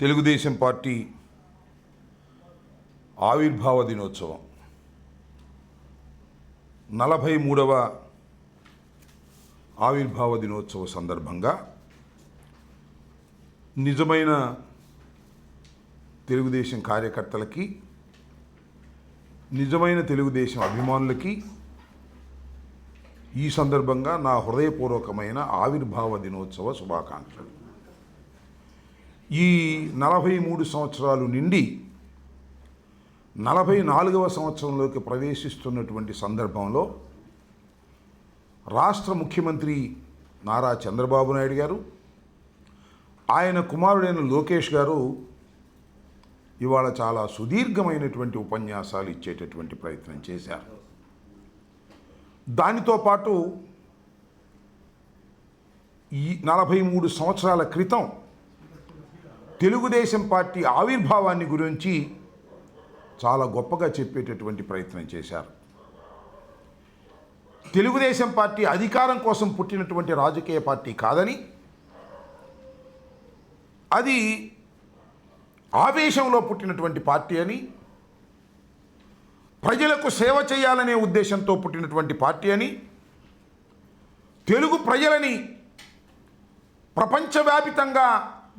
Telugu Desam party ఆవిర్భావ దినోత్సవం 43వ ఆవిర్భావ దినోత్సవ సందర్భంగా నిజమైన తెలుగుదేశం కార్యకర్తలకి, నిజమైన తెలుగుదేశం అభిమానులకి ఈ సందర్భంగా నా హృదయపూర్వకమైన ఆవిర్భావ దినోత్సవ శుభాకాంక్షలు. ఈ 43 సంవత్సరాలు నిండి 44వ సంవత్సరంలోకి ప్రవేశిస్తున్నటువంటి సందర్భంలో రాష్ట్ర ముఖ్యమంత్రి నారా చంద్రబాబు నాయుడు గారు, ఆయన కుమారుడైన లోకేష్ గారు ఇవాళ చాలా సుదీర్ఘమైనటువంటి ఉపన్యాసాలు ఇచ్చేటటువంటి ప్రయత్నం చేశారు. దానితో పాటు ఈ 43 సంవత్సరాల క్రితం తెలుగుదేశం పార్టీ ఆవిర్భావాన్ని గురించి చాలా గొప్పగా చెప్పేటటువంటి ప్రయత్నం చేశారు. తెలుగుదేశం పార్టీ అధికారం కోసం పుట్టినటువంటి రాజకీయ పార్టీ కాదని, అది ఆవేశంలో పుట్టినటువంటి పార్టీ అని, ప్రజలకు సేవ చేయాలనే ఉద్దేశంతో పుట్టినటువంటి పార్టీ అని, తెలుగు ప్రజలని ప్రపంచవ్యాపితంగా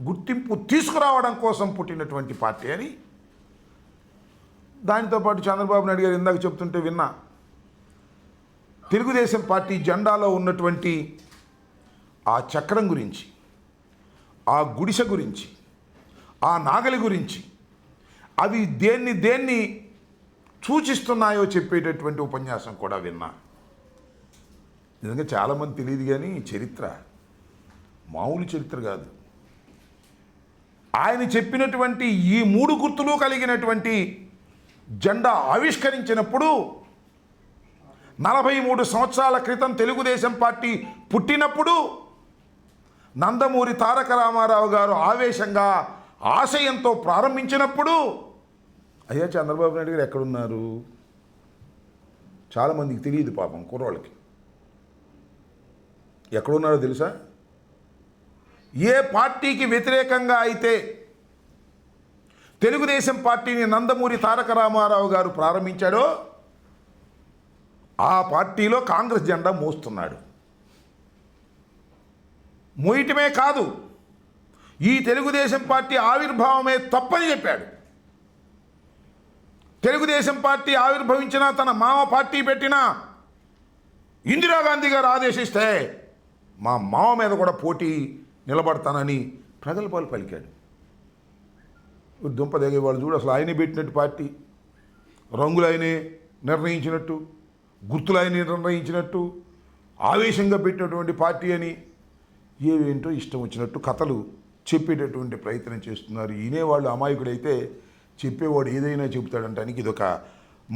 గుర్తింపు తీసుకురావడం కోసం పుట్టినటువంటి పార్టీ అని. దానితో పాటు చంద్రబాబు నాయుడు గారు ఇందాక చెప్తుంటే విన్నా, తెలుగుదేశం పార్టీ జెండాలో ఉన్నటువంటి ఆ చక్రం గురించి, ఆ గుడిసె గురించి, ఆ నాగలి గురించి, అవి దేన్ని సూచిస్తున్నాయో చెప్పేటటువంటి ఉపన్యాసం కూడా విన్నా. నిజంగా చాలామంది తెలియదు, కానీ చరిత్ర మామూలు చరిత్ర కాదు. ఆయన చెప్పినటువంటి ఈ 3 గుర్తులు కలిగినటువంటి జెండా ఆవిష్కరించినప్పుడు 43 సంవత్సరాల క్రితం తెలుగుదేశం పార్టీ పుట్టినప్పుడు నందమూరి తారక రామారావు గారు ఆవేశంగా ఆశయంతో ప్రారంభించినప్పుడు, అయ్యా చంద్రబాబు నాయుడు గారు ఎక్కడున్నారు? చాలామందికి తెలియదు పాపం, కుర్రోళ్ళకి. ఎక్కడున్నారో తెలుసా? ఏ పార్టీకి వ్యతిరేకంగా అయితే తెలుగుదేశం పార్టీని నందమూరి తారక రామారావు గారు ప్రారంభించాడో ఆ పార్టీలో కాంగ్రెస్ జెండా మోస్తున్నాడు. మోయటమే కాదు, ఈ తెలుగుదేశం పార్టీ ఆవిర్భావమే తప్పని చెప్పాడు. తెలుగుదేశం పార్టీ ఆవిర్భవించిన తన మామ పార్టీ పెట్టిన ఇందిరాగాంధీ గారు ఆదేశిస్తే మా మామ మీద కూడా పోటీ నిలబడతానని ప్రగల్భాలు పలికాడు. దుంపదగే వాళ్ళు చూడు, అసలు ఆయనే పెట్టినట్టు పార్టీ, రంగులు ఆయనే నిర్ణయించినట్టు, గుర్తులు ఆయనే నిర్ణయించినట్టు, ఆవేశంగా పెట్టినటువంటి పార్టీ అని ఏవేంటో ఇష్టం వచ్చినట్టు కథలు చెప్పేటటువంటి ప్రయత్నం చేస్తున్నారు. ఈనేవాళ్ళు అమాయకుడైతే చెప్పేవాడు ఏదైనా చెబుతాడంటానికి ఇదొక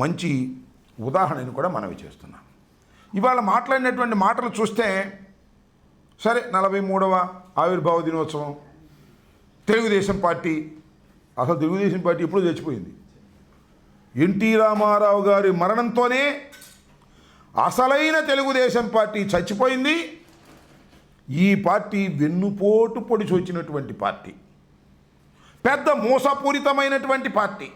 మంచి ఉదాహరణని కూడా మనవి చేస్తున్నాం. ఇవాళ మాట్లాడినటువంటి మాటలు చూస్తే, సరే 43వ ఆవిర్భావ దినోత్సవం, తెలుగుదేశం పార్టీ, అసలు తెలుగుదేశం పార్టీ ఎప్పుడూ చచ్చిపోయింది. ఎన్టీ రామారావు గారి మరణంతోనే అసలైన తెలుగుదేశం పార్టీ చచ్చిపోయింది. ఈ పార్టీ వెన్నుపోటు పొడిచి వచ్చినటువంటి పార్టీ, పెద్ద మోసపూరితమైనటువంటి పార్టీ.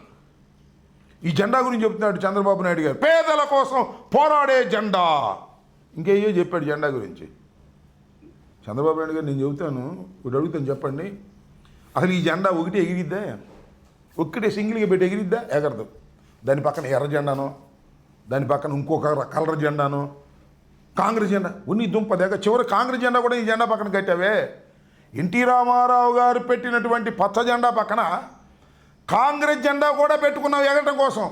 ఈ జెండా గురించి చెప్తున్నాడు చంద్రబాబు నాయుడు గారు, పేదల కోసం పోరాడే జెండా. ఇంకేయో చెప్పాడు జెండా గురించి. చంద్రబాబు నాయుడు గారు, నేను చెబుతాను, ఇప్పుడు అడుగుతాను, చెప్పండి, అసలు ఈ జెండా ఒకటి ఎగిరిద్దా? ఒక్కటే సింగిల్గా పెట్టి ఎగిరిద్దా? ఎగరదు. దాని పక్కన ఎర్ర జెండానో, దాని పక్కన ఇంకొక కలర్ జెండానో, కాంగ్రెస్ జెండా ఉన్ని దుంప దగ్గర చివరి కాంగ్రెస్ జెండా కూడా ఈ జెండా పక్కన కట్టావే. ఎన్టీ రామారావు గారు పెట్టినటువంటి పచ్చ జెండా పక్కన కాంగ్రెస్ జెండా కూడా పెట్టుకున్నావు ఎగరటం కోసం.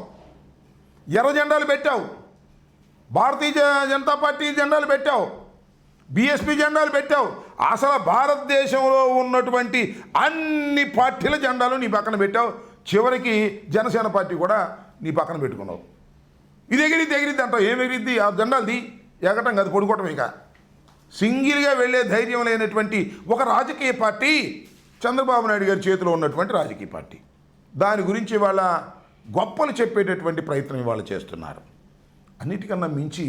ఎర్ర జెండాలు పెట్టావు, భారతీయ జనతా పార్టీ జెండాలు పెట్టావు, బీఎస్పీ జెండాలు పెట్టావు. అసలు భారతదేశంలో ఉన్నటువంటి అన్ని పార్టీల జెండాలు నీ పక్కన పెట్టావు. చివరికి జనసేన పార్టీ కూడా నీ పక్కన పెట్టుకున్నావు. ఇది ఎగిరిద్ది అంటావు. ఏం ఎగిరిద్ది? ఆ జెండాలది ఎగటం కాదు, పడుకోవటం. ఇక సింగిల్గా వెళ్ళే ధైర్యం లేనటువంటి ఒక రాజకీయ పార్టీ చంద్రబాబు నాయుడు గారి చేతిలో ఉన్నటువంటి రాజకీయ పార్టీ. దాని గురించి ఇవాళ గొప్పలు చెప్పేటటువంటి ప్రయత్నం ఇవాళ చేస్తున్నారు. అన్నిటికన్నా మించి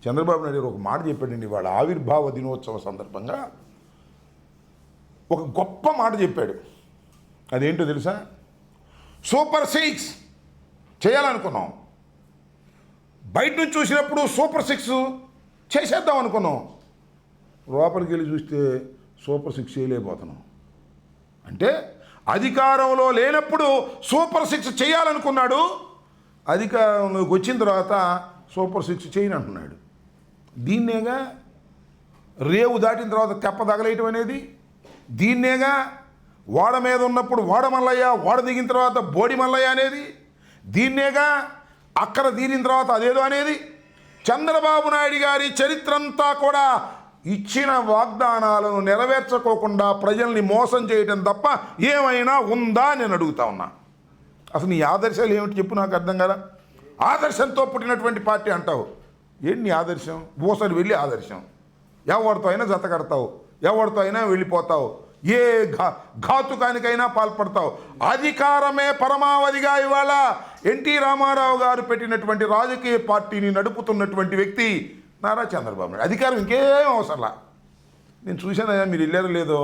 చంద్రబాబు నాయుడు గారు ఒక మాట చెప్పాడండి ఇవాళ ఆవిర్భావ దినోత్సవ సందర్భంగా. ఒక గొప్ప మాట చెప్పాడు. అదేంటో తెలుసా? సూపర్ 6 చేయాలనుకున్నాం. బయట నుంచి చూసినప్పుడు సూపర్ 6 చేసేద్దాం అనుకున్నాం. లోపలికి వెళ్ళి చూస్తే సూపర్ 6 చేయలేకపోతున్నాం. అంటే అధికారంలో లేనప్పుడు సూపర్ 6 చేయాలనుకున్నాడు, అధికారంలోకి వచ్చిన తర్వాత సూపర్ 6 చేయని అంటున్నాడు. దీన్నేగా రేవు దాటిన తర్వాత తెప్ప తగలేయటం అనేది. దీన్నేగా ఓడ మీద ఉన్నప్పుడు ఓడ మల్లయ్య, ఓడ దిగిన తర్వాత బోడి మల్లయ్య అనేది. దీన్నేగా అక్కడ తీరిన తర్వాత అదేదో అనేది. చంద్రబాబు నాయుడు గారి చరిత్ర అంతా కూడా ఇచ్చిన వాగ్దానాలను నెరవేర్చుకోకుండా ప్రజల్ని మోసం చేయటం తప్ప ఏమైనా ఉందా నేను అడుగుతా ఉన్నా. అసలు నీ ఆదర్శాలు ఏమిటి చెప్పు, నాకు అర్థం కదా. ఆదర్శంతో పుట్టినటువంటి పార్టీ అంటావు. ఏంటి నీ ఆదర్శం? ఓసారి వెళ్ళి ఆదర్శం. ఎవరితో అయినా జత కడతావు, ఎవరితో అయినా వెళ్ళిపోతావు, ఏ ఘాతుకానికైనా పాల్పడతావు. అధికారమే పరమావధిగా ఇవాళ ఎన్టీ రామారావు గారు పెట్టినటువంటి రాజకీయ పార్టీని నడుపుతున్నటువంటి వ్యక్తి నారా చంద్రబాబు నాయుడు. అధికారం ఇంకేం అవసరంలా. నేను చూశానయ్యా, మీరు వెళ్ళారో లేదో,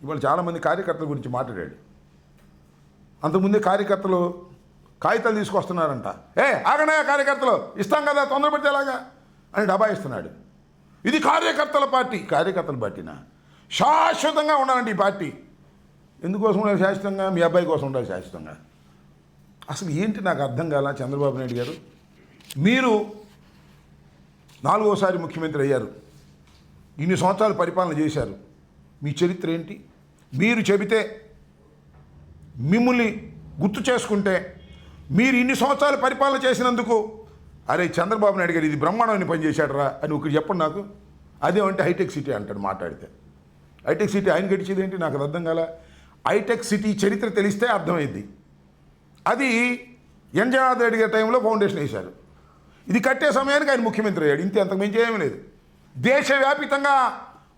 ఇవాళ చాలామంది కార్యకర్తల గురించి మాట్లాడాడు. అంతకుముందే కార్యకర్తలు కాగితాలు తీసుకొస్తున్నారంట. ఆగనయా కార్యకర్తలు, ఇస్తాం కదా తొందరపడితే ఎలాగా అని డబ్బా ఇస్తున్నాడు. ఇది కార్యకర్తల పార్టీ. కార్యకర్తల పార్టీనా? శాశ్వతంగా ఉండాలండి ఈ పార్టీ. ఎందుకోసం ఉండాలి శాశ్వతంగా? మీ అబ్బాయి కోసం ఉండాలి శాశ్వతంగా. అసలు ఏంటి నాకు అర్థం కాల. చంద్రబాబు నాయుడు గారు, మీరు 4వసారి ముఖ్యమంత్రి అయ్యారు, ఇన్ని సంవత్సరాలు పరిపాలన చేశారు. మీ చరిత్ర ఏంటి? మీరు చెబితే, మిమ్మల్ని గుర్తు చేసుకుంటే, మీరు ఇన్ని సంవత్సరాలు పరిపాలన చేసినందుకు అరే చంద్రబాబు నాయుడు గారు ఇది బ్రహ్మాండమైన పని చేశాడరా అని ఒకటి చెప్పండి నాకు. అదేమంటే హైటెక్ సిటీ అంటాడు మాట్లాడితే. హైటెక్ సిటీ ఆయన గడిచేది ఏంటి నాకు అర్థం కాల. హైటెక్ సిటీ చరిత్ర తెలిస్తే అర్థమైంది. అది ఎన్ జనార్దన్ రెడ్డి గారి టైంలో ఫౌండేషన్ వేశారు. ఇది కట్టే సమయానికి ఆయన ముఖ్యమంత్రి అయ్యాడు. ఇంతే, అంతకు మించి ఏమీ లేదు. దేశవ్యాపితంగా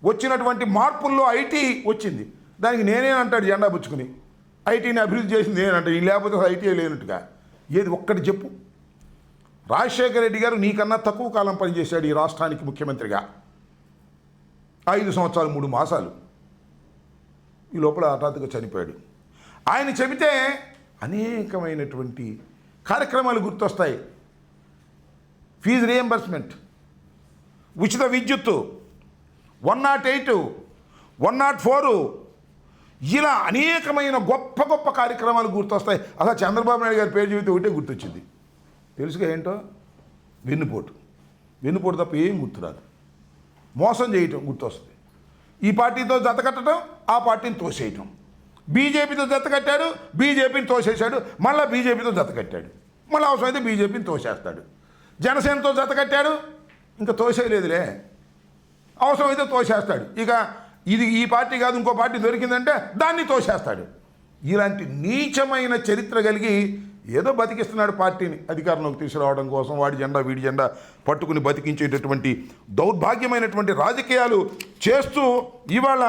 వచ్చినటువంటి మార్పుల్లో ఐటీ వచ్చింది. దానికి నేనేనంటాడు జెండా పుచ్చుకుని. ఐటీని అభివృద్ధి చేసింది నేనంటాడు. ఈ లేకపోతే ఐటీ లేనట్టుగా. ఏది ఒక్కటి చెప్పు. రాజశేఖర రెడ్డి గారు నీకన్నా తక్కువ కాలం పనిచేశాడు ఈ రాష్ట్రానికి ముఖ్యమంత్రిగా. 5 సంవత్సరాలు 3 మాసాలు. ఈ లోపల హఠాత్తుగా చనిపోయాడు. ఆయన చెబితే అనేకమైనటువంటి కార్యక్రమాలు గుర్తొస్తాయి. ఫీజు రియంబర్స్మెంట్, ఉచిత విద్యుత్తు, 108, 104, ఇలా అనేకమైన గొప్ప గొప్ప కార్యక్రమాలు గుర్తొస్తాయి. అసలు చంద్రబాబు నాయుడు గారి పేరు చెబితే ఒకటే గుర్తొచ్చింది. తెలుసుగా ఏంటో? వెన్నుపోటు. వెన్నుపోటు తప్ప ఏం గుర్తురాదు. మోసం చేయటం గుర్తొస్తుంది. ఈ పార్టీతో జత కట్టడం, ఆ పార్టీని తోసేయటం. బీజేపీతో జత కట్టాడు, బీజేపీని తోసేశాడు, మళ్ళీ బీజేపీతో జత కట్టాడు, మళ్ళీ అవసరమైతే బీజేపీని తోసేస్తాడు. జనసేనతో జత కట్టాడు, ఇంకా తోసేయలేదులే, అవసరమైతే తోసేస్తాడు. ఇక ఇది ఈ పార్టీ కాదు ఇంకో పార్టీ దొరికిందంటే దాన్ని తోసేస్తాడు. ఇలాంటి నీచమైన చరిత్ర కలిగి ఏదో బతికిస్తున్నాడు పార్టీని అధికారంలోకి తీసుకురావడం కోసం. వాడి జెండా వీడి జెండా పట్టుకుని బతికించేటటువంటి దౌర్భాగ్యమైనటువంటి రాజకీయాలు చేస్తూ ఇవాళ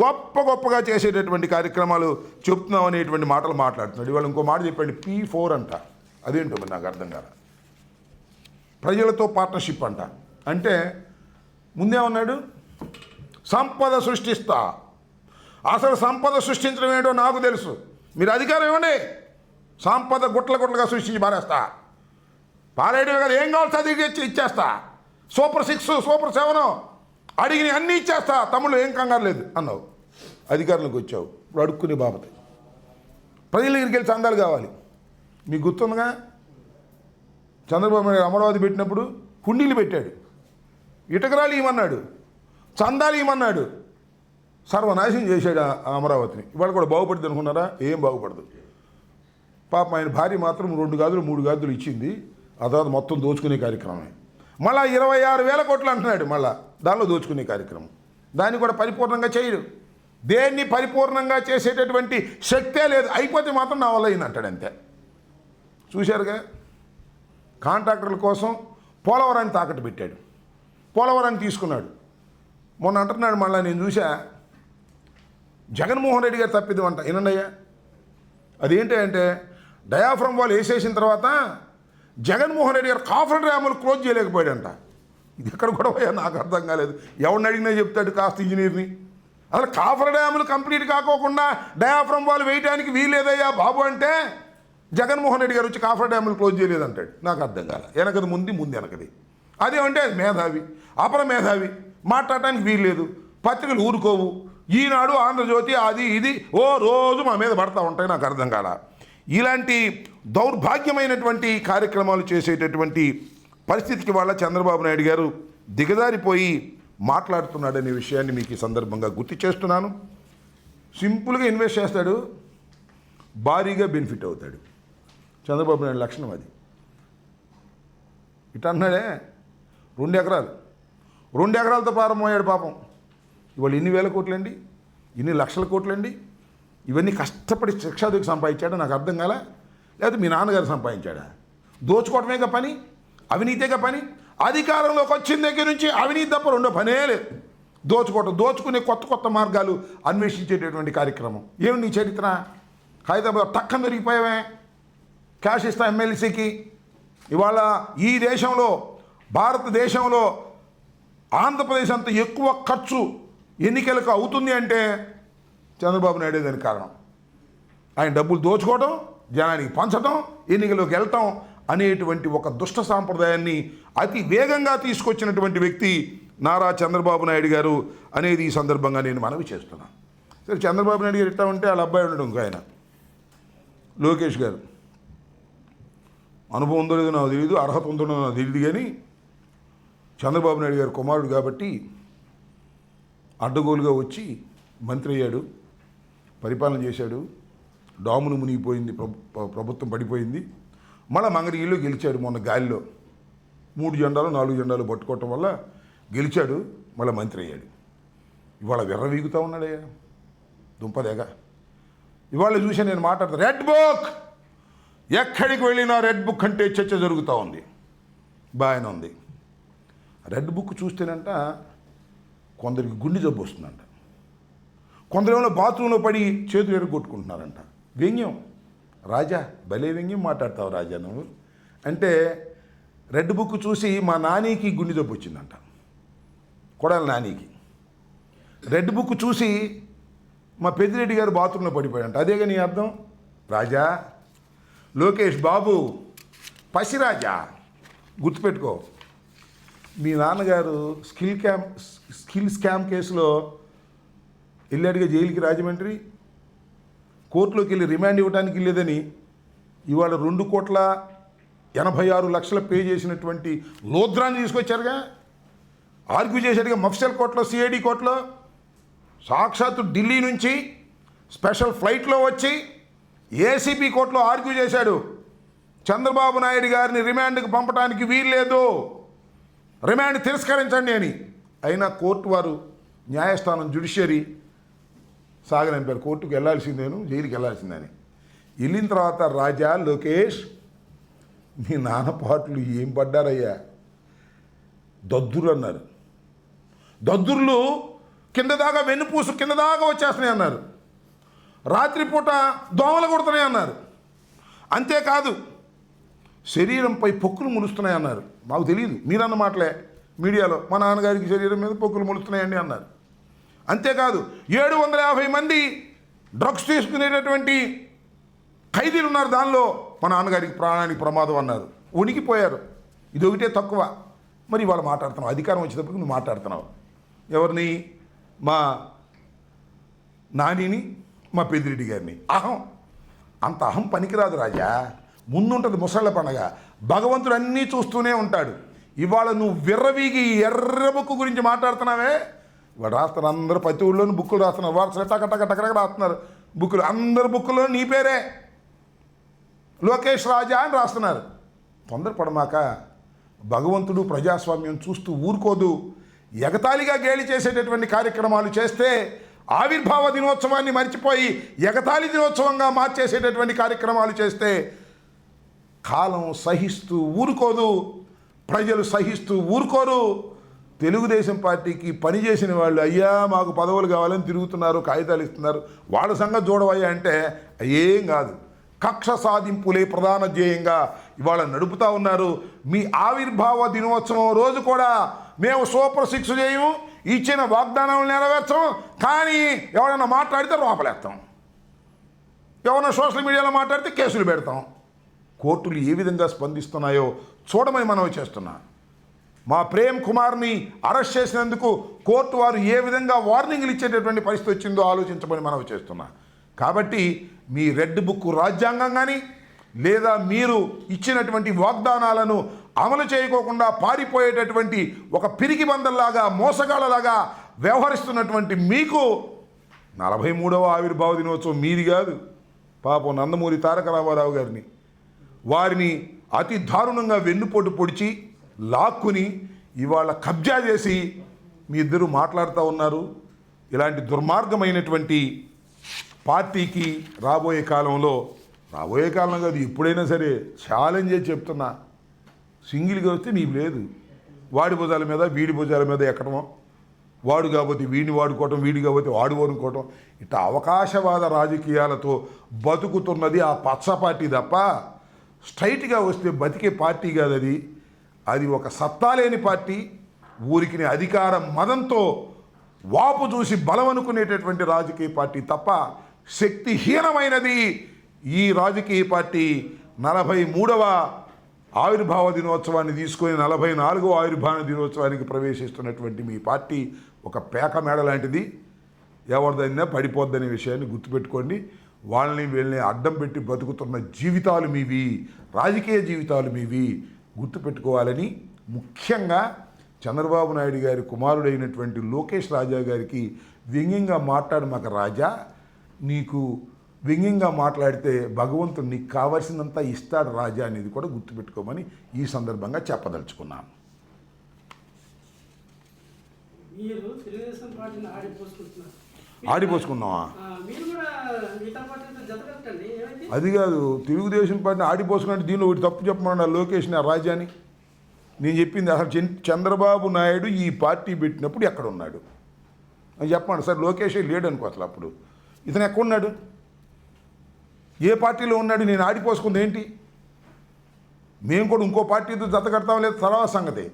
గొప్పగా చేసేటటువంటి కార్యక్రమాలు చెప్తున్నాం అనేటువంటి మాటలు మాట్లాడుతున్నాడు. ఇవాళ ఇంకో మాట చెప్పండి, P4 అంట. అదేంటో మరి నాకు అర్థం కాదు. ప్రజలతో పార్ట్నర్షిప్ అంట. అంటే ముందేమన్నాడు? సంపద సృష్టిస్తా. అసలు సంపద సృష్టించడం ఏంటో నాకు తెలుసు. మీరు అధికారం ఇవ్వండి, సంపద గుట్లుగా సృష్టించి పారేస్తా. పారేయడమే కదా, ఏం కావాలి చదివి ఇచ్చేస్తా. సూపర్ 6, సూపర్ 7 అడిగిన అన్నీ ఇచ్చేస్తా. తమ్ముళ్ళు ఏం కంగారు లేదు అన్నావు. అధికారంలోకి వచ్చావు, ఇప్పుడు అడుక్కునే బాబతి. ప్రజల దగ్గరికి వెళ్ళి చందాలు కావాలి. మీకు గుర్తుందిగా, చంద్రబాబు నాయుడు అమరావతి పెట్టినప్పుడు హుండీలు పెట్టాడు. ఇటకరాలు ఇవ్వమన్నాడు, చందాలు ఇవ్వమన్నాడు. సర్వనాశనం చేశాడు ఆ అమరావతిని. ఇవాళ కూడా బాగుపడుతుంది అనుకున్నారా? ఏం బాగుపడదు. పాపం ఆయన భార్య మాత్రం 2 గాజులు 3 గాజులు ఇచ్చింది. ఆ తర్వాత మొత్తం దోచుకునే కార్యక్రమమే. మళ్ళీ 26,000 కోట్లు అంటున్నాడు. మళ్ళీ దానిలో దోచుకునే కార్యక్రమం. దాన్ని కూడా పరిపూర్ణంగా చేయడు. దేన్ని పరిపూర్ణంగా చేసేటటువంటి శక్తే లేదు. అయిపోతే మాత్రం నా వల్ల అయింది అంటాడు అంతే. చూశారుగా, కాంట్రాక్టర్ల కోసం పోలవరాన్ని తాకట్టు పెట్టాడు. పోలవరాన్ని తీసుకున్నాడు. మొన్న అంటున్నాడు మళ్ళీ, నేను చూసా, జగన్మోహన్ రెడ్డి గారు తప్పిదం అంట. వినండియ్యా, అదేంటి అంటే డయాఫ్రమ్ వాల్ వేసేసిన తర్వాత జగన్మోహన్ రెడ్డి గారు కాఫర్ డ్యాములు క్లోజ్ చేయలేకపోయాడంట. ఇది ఎక్కడ కూడా పోయా నాకు అర్థం కాలేదు. ఎవరిని అడిగినా చెప్తాడు కాస్త ఇంజనీర్ని. అసలు కాఫర్ డ్యాములు కంప్లీట్ కాకోకుండా డయాఫ్రమ్ వాళ్ళు వేయడానికి వీలేదయ్యా బాబు అంటే జగన్మోహన్ రెడ్డి గారు వచ్చి కాఫర్ డ్యాములు క్లోజ్ చేయలేదంటాడు. నాకు అర్థం కాల. వెనకది ముందు వెనకది. అదేమంటే అది మేధావి, అపర మేధావి, మాట్లాడటానికి వీల్లేదు. పత్రికలు ఊరుకోవు. ఈనాడు, ఆంధ్రజ్యోతి, అది ఇది ఓ రోజు మా మీద పడతా ఉంటాయి. నాకు అర్థం కాల. ఇలాంటి దౌర్భాగ్యమైనటువంటి కార్యక్రమాలు చేసేటటువంటి పరిస్థితికి వాళ్ళ చంద్రబాబు నాయుడు గారు దిగజారిపోయి మాట్లాడుతున్నాడనే విషయాన్ని మీకు ఈ సందర్భంగా గుర్తు చేస్తున్నాను. సింపుల్గా ఇన్వెస్ట్ చేస్తాడు, భారీగా బెనిఫిట్ అవుతాడు. చంద్రబాబు నాయుడు లక్షణం అది. ఇట అన్నాడే 2 ఎకరాలు 2 ఎకరాలతో ప్రారంభమయ్యాడు పాపం. ఇవాళ ఎన్ని వేల కోట్లండి, ఎన్ని లక్షల కోట్లండి. ఇవన్నీ కష్టపడి శిక్షాదికి సంపాదించాడా నాకు అర్థం కాల. లేకపోతే మీ నాన్నగారు సంపాదించాడా? దోచుకోవటమేగా పని, అవినీతిగా పని. అధికారంలోకి వచ్చిన దగ్గర నుంచి అవినీతి తప్ప రెండో పనే లేదు. దోచుకోవటం, దోచుకునే కొత్త కొత్త మార్గాలు అన్వేషించేటటువంటి కార్యక్రమం. ఏమి నీ చరిత్ర? హైదరాబాద్ టక్కన దొరికిపోయావే, క్యాష్ ఇస్తా ఎమ్మెల్సీకి. ఇవాళ ఈ దేశంలో, భారతదేశంలో ఆంధ్రప్రదేశ్ అంత ఎక్కువ ఖర్చు ఎన్నికలకు అవుతుంది అంటే చంద్రబాబు నాయుడే దానికి కారణం. ఆయన డబ్బులు దోచుకోవడం, జనానికి పంచడం, ఎన్నికల్లోకి వెళ్ళటం అనేటువంటి ఒక దుష్ట సాంప్రదాయాన్ని అతి వేగంగా తీసుకొచ్చినటువంటి వ్యక్తి నారా చంద్రబాబు నాయుడు గారు అనేది ఈ సందర్భంగా నేను మనవి చేస్తున్నాను. సరే, చంద్రబాబు నాయుడు గారు ఇట్టా ఉంటే వాళ్ళ అబ్బాయి ఉండడం ఇంకో ఆయన లోకేష్ గారు. అనుభవం ఉందో లేదో నాకు తెలియదు, అర్హత ఉందో నాకు తెలియదు, కానీ చంద్రబాబు నాయుడు గారు కుమారుడు కాబట్టి అడ్డగోలుగా వచ్చి మంత్రి అయ్యాడు, పరిపాలన చేశాడు. డామును మునిగిపోయింది, ప్రభుత్వం పడిపోయింది. మళ్ళీ మంగళగిరిలో గెలిచాడు. మొన్న గాలిలో 3 జెండాలు 4 జెండాలు పట్టుకోవటం వల్ల గెలిచాడు, మళ్ళీ మంత్రి అయ్యాడు. ఇవాళ విర్రవీగుతూ ఉన్నాడయ్యా దుంపదేగా. ఇవాళ చూసి నేను మాట్లాడతాను, రెడ్ బుక్ ఎక్కడికి వెళ్ళినా రెడ్ బుక్ అంటే చర్చ జరుగుతూ ఉంది. బాగానే ఉంది. రెడ్ బుక్ చూస్తేనంట కొందరికి గుండె జబ్బు వస్తుందంట, కొందరేమో బాత్రూంలో పడి చేతులు ఎరగొట్టుకుంటున్నారంట. వ్యంగ్యం రాజా, భలే వ్యంగ్యం మాట్లాడతావు రాజా నువ్వు అంటే. రెడ్ బుక్ చూసి మా నానికి గుండె జబ్బు వచ్చిందంట, కొడాలి నానికి. రెడ్ బుక్ చూసి మా పెద్దిరెడ్డి గారు బాత్రూంలో పడిపోయాడంట. అదేగా నీ అర్థం? రాజా, లోకేష్ బాబు, పసిరాజా, గుర్తుపెట్టుకో. మీ నాన్నగారు స్కిల్ స్కామ్ కేసులో వెళ్ళాడుగా జైలుకి, రాజమండ్రి. కోర్టులోకి వెళ్ళి రిమాండ్ ఇవ్వడానికి వెళ్ళేదని ఇవాళ 2,86,00,000 పే చేసినటువంటి లోద్రాన్ని తీసుకొచ్చారుగా. ఆర్గ్యూ చేశాడుగా మఫ్సల్ కోర్టులో, సిఐడి కోర్టులో. సాక్షాత్తు ఢిల్లీ నుంచి స్పెషల్ ఫ్లైట్లో వచ్చి ఏసీపీ కోర్టులో ఆర్గ్యూ చేశాడు. చంద్రబాబు నాయుడు గారిని రిమాండ్కి పంపడానికి వీల్లేదు, రిమాండ్ తిరస్కరించండి అని. అయినా కోర్టు వారు, న్యాయస్థానం, జ్యుడిషియరీ సాగనంపారు. కోర్టుకు వెళ్ళాల్సిందేను, జైలుకి వెళ్ళాల్సిందని. వెళ్ళిన తర్వాత రాజా, లోకేష్, మీ నాన్న పాటలు ఏం పడ్డారయ్యా, దద్దురు అన్నారు. దద్దుర్లు కింద దాకా వెన్నుపూసు కింద దాకా వచ్చేస్తున్నాయి అన్నారు. రాత్రిపూట దోమలు కొడుతున్నాయి అన్నారు. అంతేకాదు శరీరంపై పొక్కులు ములుస్తున్నాయి అన్నారు. మాకు తెలియదు, మీరన్న మాటలే మీడియాలో. మా నాన్నగారికి శరీరం మీద పొక్కులు ములుస్తున్నాయండి అన్నారు. అంతేకాదు 750 మంది డ్రగ్స్ తీసుకునేటటువంటి ఖైదీలు ఉన్నారు, దానిలో మా నాన్నగారికి ప్రాణానికి ప్రమాదం అన్నారు. ఉనికిపోయారు. ఇది ఒకటే తక్కువ. మరి ఇవాళ మాట్లాడుతున్నావు, అధికారం వచ్చేటప్పుడు నువ్వు మాట్లాడుతున్నావు. ఎవరిని? మా నానిని, మా పెద్దిరెడ్డి గారిని. అహం, అంత అహం పనికిరాదు రాజా. ముందుంటుంది ముసళ్ళ పండగ. భగవంతుడు అన్నీ చూస్తూనే ఉంటాడు. ఇవాళ నువ్వు విర్రవీగి ఎర్రబుక్కు గురించి మాట్లాడుతున్నావే. ఇవాళ రాస్తారు అందరూ, ప్రతి ఊళ్ళోనూ బుక్కులు రాస్తున్నారు. వాట్సాప్ టక రాస్తున్నారు బుక్కులు. అందరు బుక్కుల్లో నీ పేరే లోకేష్ రాజా అని రాస్తున్నారు. తొందరపడమాక. భగవంతుడు ప్రజాస్వామ్యం చూస్తూ ఊరుకోదు. ఎగతాళిగా గేలి చేసేటటువంటి కార్యక్రమాలు చేస్తే, ఆవిర్భావ దినోత్సవాన్ని మర్చిపోయి ఎగతాళి దినోత్సవంగా మార్చేసేటటువంటి కార్యక్రమాలు చేస్తే కాలం సహిస్తూ ఊరుకోదు, ప్రజలు సహిస్తూ ఊరుకోరు. తెలుగుదేశం పార్టీకి పనిచేసిన వాళ్ళు, అయ్యా మాకు పదవులు కావాలని తిరుగుతున్నారు, కాగితాలు ఇస్తున్నారు, వాళ్ళ సంగతి చూడవయ్యా అంటే ఏం కాదు. కక్ష సాధింపులే ప్రధాన ధ్యేయంగా ఇవాళ నడుపుతూ ఉన్నారు. మీ ఆవిర్భావ దినోత్సవం రోజు కూడా మేము సూపర్ 6 చేయము, ఇచ్చిన వాగ్దానాలు నెరవేర్చం, కానీ ఎవరైనా మాట్లాడితే లోపలేస్తాం, ఎవరైనా సోషల్ మీడియాలో మాట్లాడితే కేసులు పెడతాం. కోర్టులు ఏ విధంగా స్పందిస్తున్నాయో చూడమని మనవి చేస్తున్నా. మా ప్రేమ్ కుమార్ని అరెస్ట్ చేసినందుకు కోర్టు వారు ఏ విధంగా వార్నింగ్లు ఇచ్చేటటువంటి పరిస్థితి వచ్చిందో ఆలోచించమని మనవి చేస్తున్నా. కాబట్టి మీ రెడ్ బుక్ రాజ్యాంగం కానీ లేదా మీరు ఇచ్చినటువంటి వాగ్దానాలను అమలు చేయకోకుండా పారిపోయేటటువంటి ఒక పిరికి బందల్లాగా మోసగాళ్ళలాగా వ్యవహరిస్తున్నటువంటి మీకు 43వ ఆవిర్భావ దినోత్సవం మీది కాదు, పాపం నందమూరి తారక రామారావు గారిని వారిని అతి దారుణంగా వెన్నుపోటు పొడిచి లాక్కుని ఇవాళ కబ్జా చేసి మీ ఇద్దరు మాట్లాడుతూ ఉన్నారు. ఇలాంటి దుర్మార్గమైనటువంటి పార్టీకి రాబోయే కాలం కాదు, ఎప్పుడైనా సరే ఛాలెంజ్ చేసి చెప్తున్నా, సింగిల్గా వస్తే నీకు లేదు. వాడి భుజాల మీద వీడి భుజాల మీద ఎక్కడమో, వాడు కాకపోతే వీడిని వాడుకోవటం, వీడి కాకపోతే వాడు వాడుకోవటం, ఇట్లా అవకాశవాద రాజకీయాలతో బతుకుతున్నది ఆ పచ్చ పార్టీ తప్ప స్ట్రైట్గా వస్తే బతికే పార్టీ కాదు అది. అది ఒక సత్తా లేని పార్టీ, ఊరికి అధికార మదంతో వాపు చూసి బలం అనుకునేటటువంటి రాజకీయ పార్టీ తప్ప శక్తిహీనమైనది ఈ రాజకీయ పార్టీ. 43వ ఆవిర్భావ దినోత్సవాన్ని తీసుకొని 44వ ఆవిర్భావ దినోత్సవానికి ప్రవేశిస్తున్నటువంటి మీ పార్టీ ఒక పేక మేడ లాంటిది. ఎవరిదైనా పడిపోద్దనే విషయాన్ని గుర్తుపెట్టుకోండి. వాళ్ళని వీళ్ళని అడ్డం పెట్టి బతుకుతున్న జీవితాలు మీవి, రాజకీయ జీవితాలు మీవి గుర్తుపెట్టుకోవాలని ముఖ్యంగా చంద్రబాబు నాయుడు గారి కుమారుడైనటువంటి లోకేష్ రాజా గారికి వ్యంగ్యంగా మాట్లాడమాక రాజా, నీకు వ్యంగ్యంగా మాట్లాడితే భగవంతుడు నీకు కావాల్సినంత ఇస్తాడు రాజా అనేది కూడా గుర్తుపెట్టుకోమని ఈ సందర్భంగా చెప్పదలుచుకున్నాను. ఆడిపోసుకున్నావా? అది కాదు, తెలుగుదేశం పార్టీని ఆడిపోసుకున్నట్టు దీనిలో ఒకటి తప్పు చెప్పమన్నా లోకేష్ రాజాని. నేను చెప్పింది అసలు చంద్రబాబు నాయుడు ఈ పార్టీ పెట్టినప్పుడు ఎక్కడ ఉన్నాడు అని చెప్పండి సార్. లోకేషే లేడు అనుకో, అసలు అప్పుడు ఇతను ఎక్కడున్నాడు, ఏ పార్టీలో ఉన్నాడు? నేను ఆడిపోసుకుంది ఏంటి? మేము కూడా ఇంకో పార్టీతో జత కడతాం లేదు, తర్వాత సంగతి.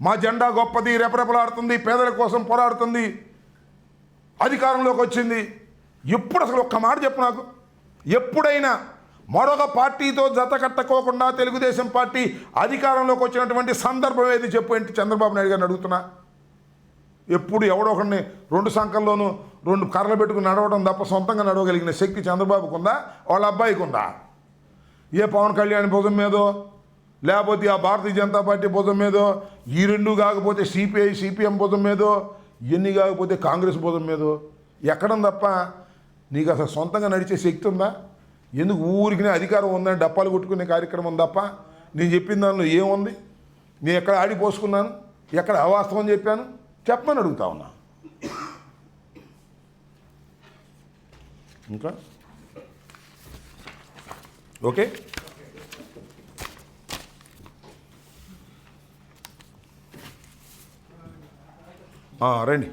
మా జెండా గొప్పది, రెపరెపలాడుతుంది, పేదల కోసం పోరాడుతుంది, అధికారంలోకి వచ్చింది. ఎప్పుడు అసలు ఒక్క మాట చెప్పు నాకు, ఎప్పుడైనా మరొక పార్టీతో జత కట్టకోకుండా తెలుగుదేశం పార్టీ అధికారంలోకి వచ్చినటువంటి సందర్భం ఏది చెప్పు ఏంటి చంద్రబాబు నాయుడు గారిని అడుగుతున్నా. ఎప్పుడు ఎవడో ఒకరిని 2 సంఖ్యల్లోనూ 2 కర్రలు పెట్టుకుని నడవడం తప్ప సొంతంగా నడవగలిగిన శక్తి చంద్రబాబుకు ఉందా, వాళ్ళ అబ్బాయికి ఉందా? ఏ పవన్ కళ్యాణ్ భుజం మీదో లేకపోతే ఆ భారతీయ జనతా పార్టీ భుజం మీదో, ఈ రెండు కాకపోతే సిపిఐ సిపిఎం భుజం మీదో, ఇవన్నీ కాకపోతే కాంగ్రెస్ భుజం మీదో ఎక్కడం తప్ప నీకు అసలు సొంతంగా నడిచే శక్తి ఉందా? ఎందుకు ఊరికి అధికారం ఉందని డప్పాలు కొట్టుకునే కార్యక్రమం తప్ప నేను చెప్పిన దానిలో ఏముంది? నేను ఎక్కడ ఆడిపోసుకున్నాను, ఎక్కడ అవాస్తవం చెప్పాను చెప్పమని అడుగుతా ఉన్నా. ఇంకా ఓకే, రండి.